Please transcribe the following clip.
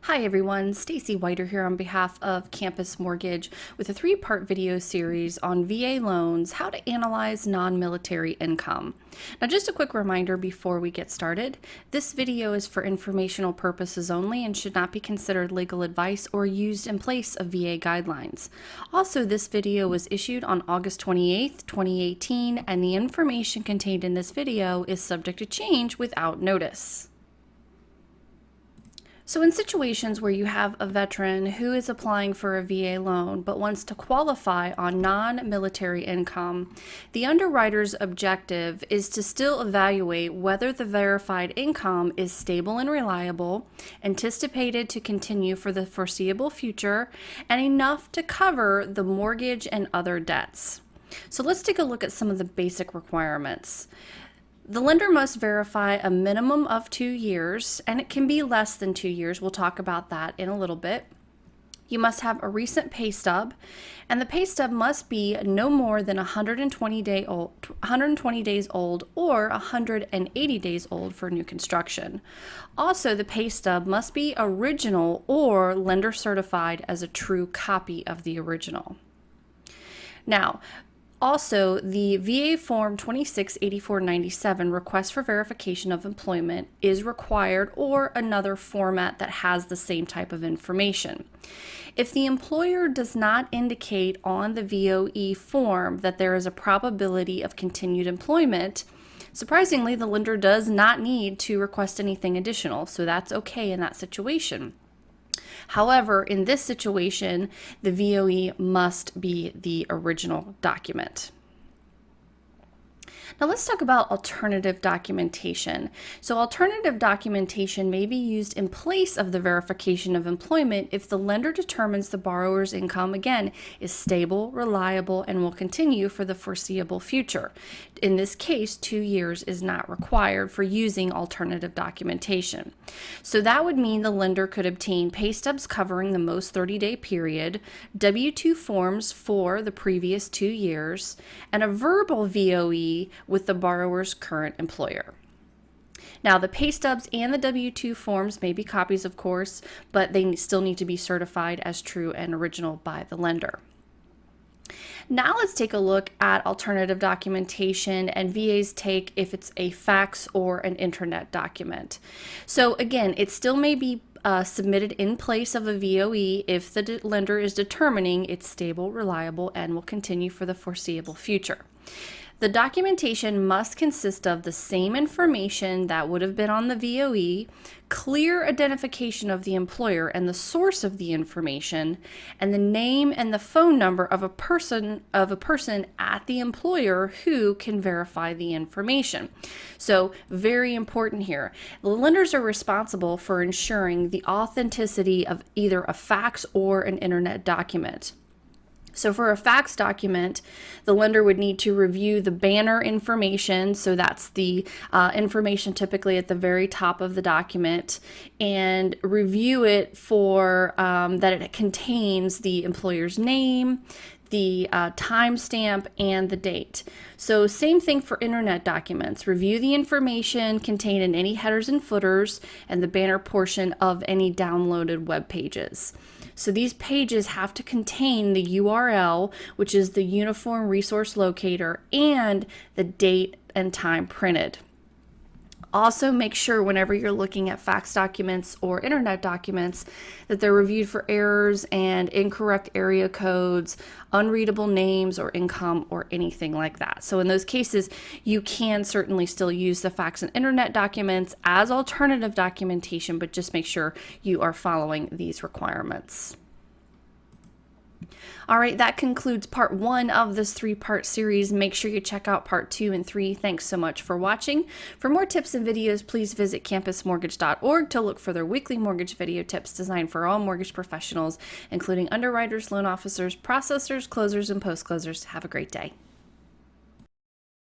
Hi everyone, Stacy Whiter here on behalf of Campus Mortgage with a three-part video series on VA loans, how to analyze non-military income. Now just a quick reminder before we get started, this video is for informational purposes only and should not be considered legal advice or used in place of VA guidelines. Also, this video was issued on August 28th, 2018, and the information contained in this video is subject to change without notice. So in situations where you have a veteran who is applying for a VA loan but wants to qualify on non-military income, the underwriter's objective is to still evaluate whether the verified income is stable and reliable, anticipated to continue for the foreseeable future, and enough to cover the mortgage and other debts. So let's take a look at some of the basic requirements. The lender must verify a minimum of 2 years, and it can be less than 2 years. We'll talk about that in a little bit. You must have a recent pay stub, and the pay stub must be no more than 120 days old or 180 days old for new construction. Also, the pay stub must be original or lender certified as a true copy of the original. Now, also, the VA Form 268497 request for verification of employment is required, or another format that has the same type of information. If the employer does not indicate on the VOE form that there is a probability of continued employment, surprisingly, the lender does not need to request anything additional, so that's okay in that situation. However, in this situation, the VOE must be the original document. Now let's talk about alternative documentation. So alternative documentation may be used in place of the verification of employment if the lender determines the borrower's income, again, is stable, reliable, and will continue for the foreseeable future. In this case, 2 years is not required for using alternative documentation. So that would mean the lender could obtain pay stubs covering the most 30-day period, W-2 forms for the previous 2 years, and a verbal VOE with the borrower's current employer. Now, the pay stubs and the W-2 forms may be copies, of course, but they still need to be certified as true and original by the lender. Now let's take a look at alternative documentation and VA's take if it's a fax or an internet document. So again, it still may be submitted in place of a VOE if the lender is determining it's stable, reliable, and will continue for the foreseeable future. The documentation must consist of the same information that would have been on the VOE, clear identification of the employer and the source of the information, and the name and the phone number of a person at the employer who can verify the information. So, very important here. The lenders are responsible for ensuring the authenticity of either a fax or an internet document. So for a fax document, the lender would need to review the banner information, so that's the information typically at the very top of the document, and review it for that it contains the employer's name, the timestamp, and the date. So same thing for internet documents. Review the information contained in any headers and footers and the banner portion of any downloaded web pages. So these pages have to contain the URL, which is the Uniform Resource Locator, and the date and time printed. Also, make sure whenever you're looking at fax documents or internet documents that they're reviewed for errors and incorrect area codes, unreadable names or income or anything like that. So in those cases, you can certainly still use the fax and internet documents as alternative documentation, but just make sure you are following these requirements. All right, that concludes part 1 of this 3-part series. Make sure you check out part 2 and 3. Thanks so much for watching. For more tips and videos, please visit campusmortgage.org to look for their weekly mortgage video tips designed for all mortgage professionals, including underwriters, loan officers, processors, closers, and post-closers. Have a great day.